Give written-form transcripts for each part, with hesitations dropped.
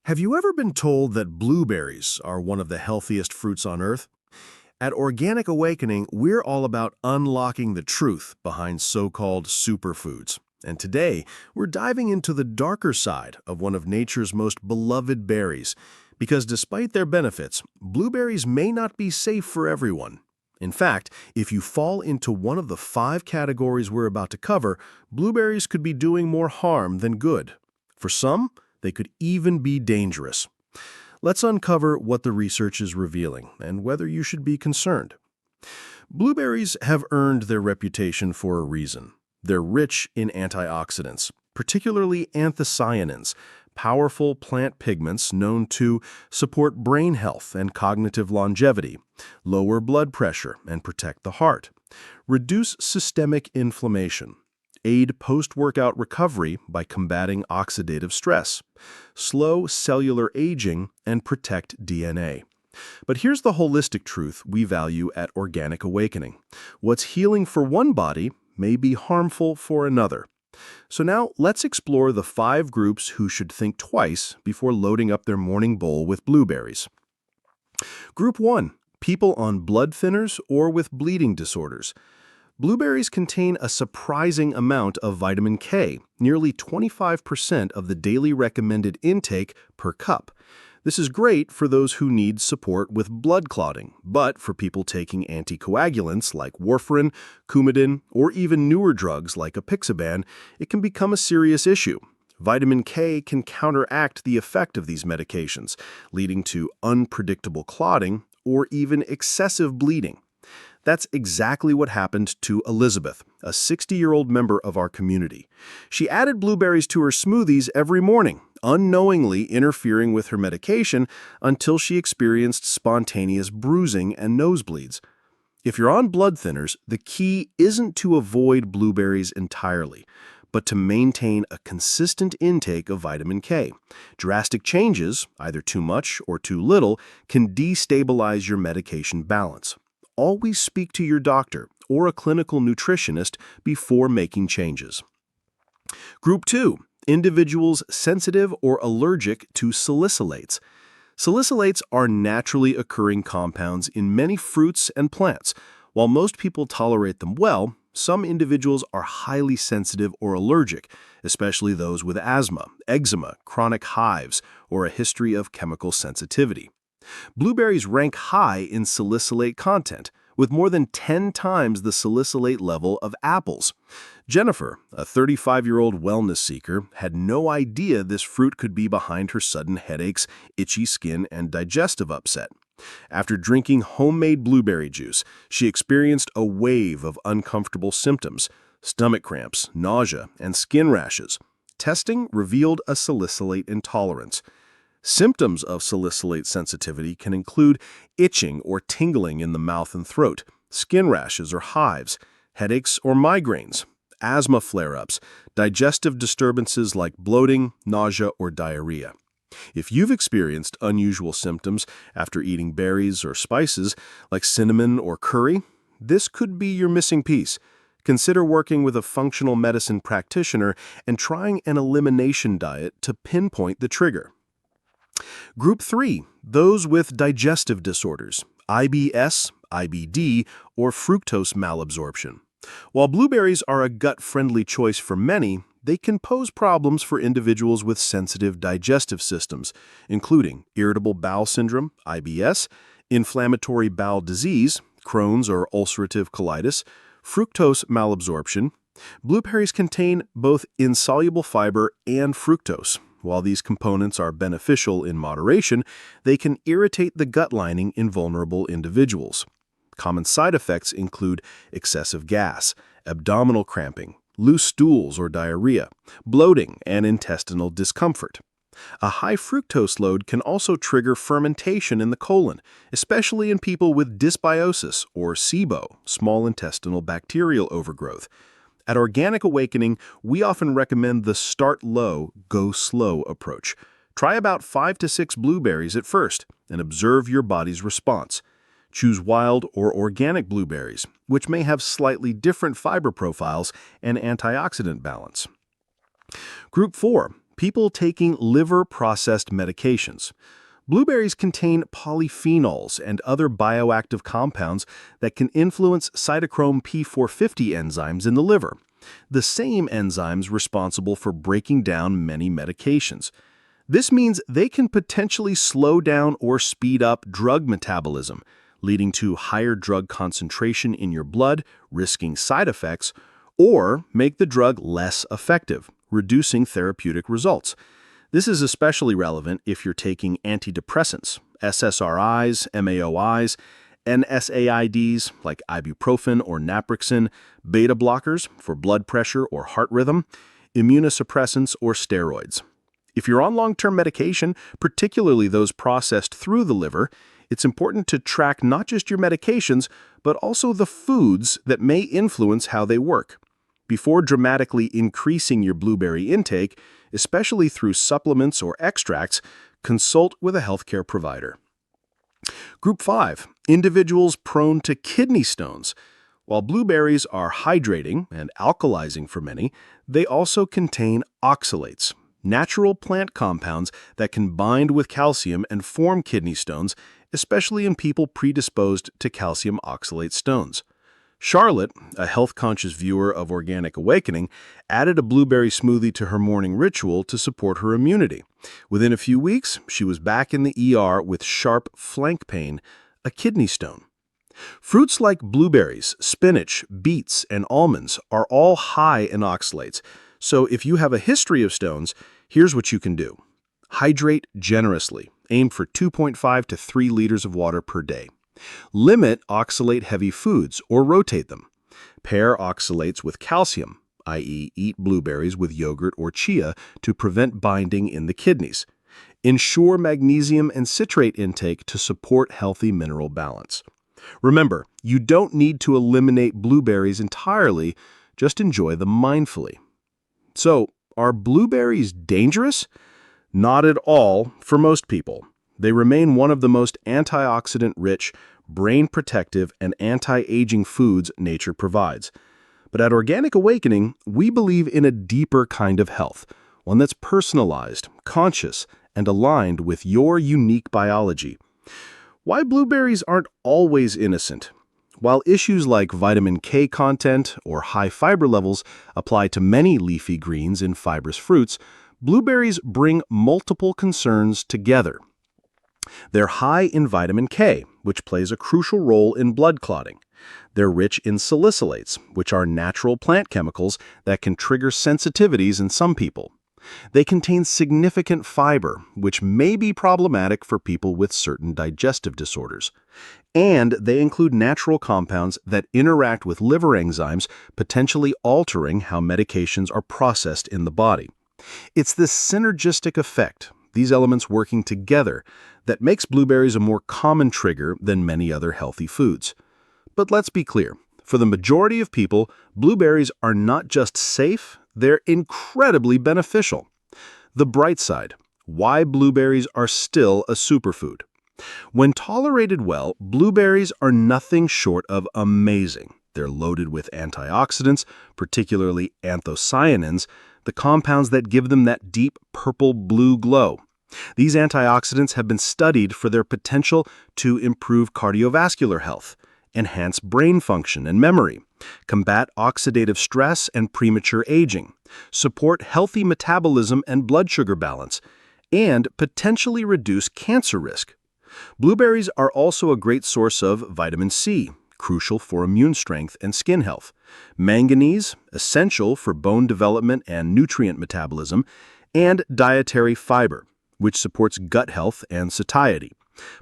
Have you ever been told that blueberries are one of the healthiest fruits on earth? At Organic Awakening, we're all about unlocking the truth behind so-called superfoods. And today, we're diving into the darker side of one of nature's most beloved berries, because despite their benefits, blueberries may not be safe for everyone. In fact, if you fall into one of the 5 categories we're about to cover, blueberries could be doing more harm than good. For some, they could even be dangerous. Let's uncover what the research is revealing and whether you should be concerned. Blueberries have earned their reputation for a reason. They're rich in antioxidants, particularly anthocyanins, powerful plant pigments known to support brain health and cognitive longevity, lower blood pressure and protect the heart, reduce systemic inflammation, aid post-workout recovery by combating oxidative stress, slow cellular aging, and protect DNA. But here's the holistic truth we value at Organic Awakening. What's healing for one body may be harmful for another. So now let's explore the 5 groups who should think twice before loading up their morning bowl with blueberries. Group 1. People on blood thinners or with bleeding disorders. Blueberries contain a surprising amount of vitamin K, nearly 25% of the daily recommended intake per cup. This is great for those who need support with blood clotting, but for people taking anticoagulants like warfarin, Coumadin, or even newer drugs like apixaban, it can become a serious issue. Vitamin K can counteract the effect of these medications, leading to unpredictable clotting or even excessive bleeding. That's exactly what happened to Elizabeth, a 60-year-old member of our community. She added blueberries to her smoothies every morning, unknowingly interfering with her medication until she experienced spontaneous bruising and nosebleeds. If you're on blood thinners, the key isn't to avoid blueberries entirely, but to maintain a consistent intake of vitamin K. Drastic changes, either too much or too little, can destabilize your medication balance. Always speak to your doctor or a clinical nutritionist before making changes. Group 2. Individuals sensitive or allergic to salicylates. Salicylates are naturally occurring compounds in many fruits and plants. While most people tolerate them well, some individuals are highly sensitive or allergic, especially those with asthma, eczema, chronic hives, or a history of chemical sensitivity. Blueberries rank high in salicylate content, with more than 10 times the salicylate level of apples. Jennifer, a 35-year-old wellness seeker, had no idea this fruit could be behind her sudden headaches, itchy skin, and digestive upset. After drinking homemade blueberry juice, she experienced a wave of uncomfortable symptoms, stomach cramps, nausea, and skin rashes. Testing revealed a salicylate intolerance. Symptoms of salicylate sensitivity can include itching or tingling in the mouth and throat, skin rashes or hives, headaches or migraines, asthma flare-ups, digestive disturbances like bloating, nausea, or diarrhea. If you've experienced unusual symptoms after eating berries or spices like cinnamon or curry, this could be your missing piece. Consider working with a functional medicine practitioner and trying an elimination diet to pinpoint the trigger. Group 3. Those with digestive disorders, IBS, IBD, or fructose malabsorption. While blueberries are a gut-friendly choice for many, they can pose problems for individuals with sensitive digestive systems, including irritable bowel syndrome, IBS, inflammatory bowel disease, Crohn's or ulcerative colitis, fructose malabsorption. Blueberries contain both insoluble fiber and fructose. While these components are beneficial in moderation, they can irritate the gut lining in vulnerable individuals. Common side effects include excessive gas, abdominal cramping, loose stools or diarrhea, bloating, and intestinal discomfort. A high fructose load can also trigger fermentation in the colon, especially in people with dysbiosis or SIBO, small intestinal bacterial overgrowth. At Organic Awakening, we often recommend the start low, go slow approach. Try about 5 to 6 blueberries at first and observe your body's response. Choose wild or organic blueberries, which may have slightly different fiber profiles and antioxidant balance. Group 4. People taking liver-processed medications. Blueberries contain polyphenols and other bioactive compounds that can influence cytochrome P450 enzymes in the liver, the same enzymes responsible for breaking down many medications. This means they can potentially slow down or speed up drug metabolism, leading to higher drug concentration in your blood, risking side effects, or make the drug less effective, reducing therapeutic results. This is especially relevant if you're taking antidepressants, SSRIs, MAOIs, NSAIDs like ibuprofen or naproxen, beta blockers for blood pressure or heart rhythm, immunosuppressants, or steroids. If you're on long-term medication, particularly those processed through the liver, it's important to track not just your medications, but also the foods that may influence how they work. Before dramatically increasing your blueberry intake, especially through supplements or extracts, consult with a healthcare provider. Group 5. Individuals prone to kidney stones. While blueberries are hydrating and alkalizing for many, they also contain oxalates, natural plant compounds that can bind with calcium and form kidney stones, especially in people predisposed to calcium oxalate stones. Charlotte, a health-conscious viewer of Organic Awakening, added a blueberry smoothie to her morning ritual to support her immunity. Within a few weeks, she was back in the ER with sharp flank pain, a kidney stone. Fruits like blueberries, spinach, beets, and almonds are all high in oxalates, so if you have a history of stones, here's what you can do. Hydrate generously. Aim for 2.5 to 3 liters of water per day. Limit oxalate-heavy foods or rotate them. Pair oxalates with calcium, i.e., eat blueberries with yogurt or chia to prevent binding in the kidneys. Ensure magnesium and citrate intake to support healthy mineral balance. Remember, you don't need to eliminate blueberries entirely, just enjoy them mindfully. So, are blueberries dangerous? Not at all for most people. They remain one of the most antioxidant-rich, brain-protective, and anti-aging foods nature provides. But at Organic Awakening, we believe in a deeper kind of health, one that's personalized, conscious, and aligned with your unique biology. Why blueberries aren't always innocent? While issues like vitamin K content or high fiber levels apply to many leafy greens and fibrous fruits, blueberries bring multiple concerns together. They're high in vitamin K, which plays a crucial role in blood clotting. They're rich in salicylates, which are natural plant chemicals that can trigger sensitivities in some people. They contain significant fiber, which may be problematic for people with certain digestive disorders. And they include natural compounds that interact with liver enzymes, potentially altering how medications are processed in the body. It's this synergistic effect, these elements working together, that makes blueberries a more common trigger than many other healthy foods. But let's be clear, for the majority of people, blueberries are not just safe, they're incredibly beneficial. The bright side, why blueberries are still a superfood. When tolerated well, blueberries are nothing short of amazing. They're loaded with antioxidants, particularly anthocyanins, the compounds that give them that deep purple-blue glow. These antioxidants have been studied for their potential to improve cardiovascular health, enhance brain function and memory, combat oxidative stress and premature aging, support healthy metabolism and blood sugar balance, and potentially reduce cancer risk. Blueberries are also a great source of vitamin C, crucial for immune strength and skin health, manganese, essential for bone development and nutrient metabolism, and dietary fiber, which supports gut health and satiety.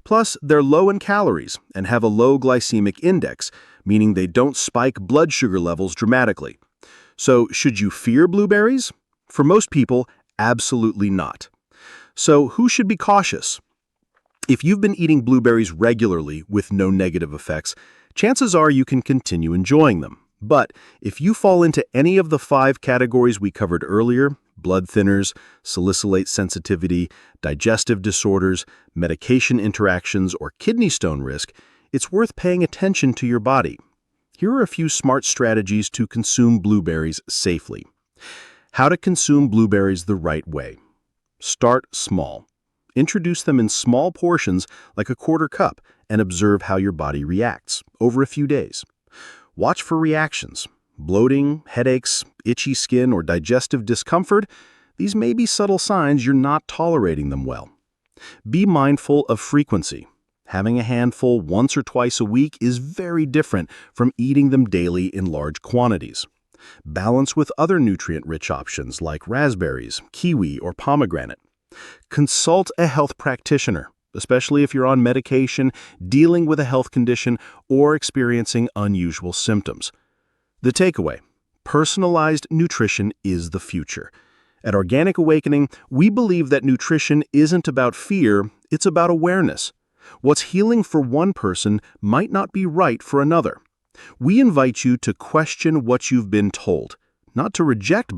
Plus, they're low in calories and have a low glycemic index, meaning they don't spike blood sugar levels dramatically. So, should you fear blueberries? For most people, absolutely not. So, who should be cautious? If you've been eating blueberries regularly with no negative effects, chances are you can continue enjoying them. But if you fall into any of the 5 categories we covered earlier, blood thinners, salicylate sensitivity, digestive disorders, medication interactions, or kidney stone risk, it's worth paying attention to your body. Here are a few smart strategies to consume blueberries safely. How to consume blueberries the right way. Start small. Introduce them in small portions like a quarter cup and observe how your body reacts over a few days. Watch for reactions. Bloating, headaches, itchy skin, or digestive discomfort. These may be subtle signs you're not tolerating them well. Be mindful of frequency. Having a handful once or twice a week is very different from eating them daily in large quantities. Balance with other nutrient-rich options like raspberries, kiwi, or pomegranate. Consult a health practitioner, especially if you're on medication, dealing with a health condition, or experiencing unusual symptoms. The takeaway: personalized nutrition is the future. At Organic Awakening, we believe that nutrition isn't about fear, it's about awareness. What's healing for one person might not be right for another. We invite you to question what you've been told, not to reject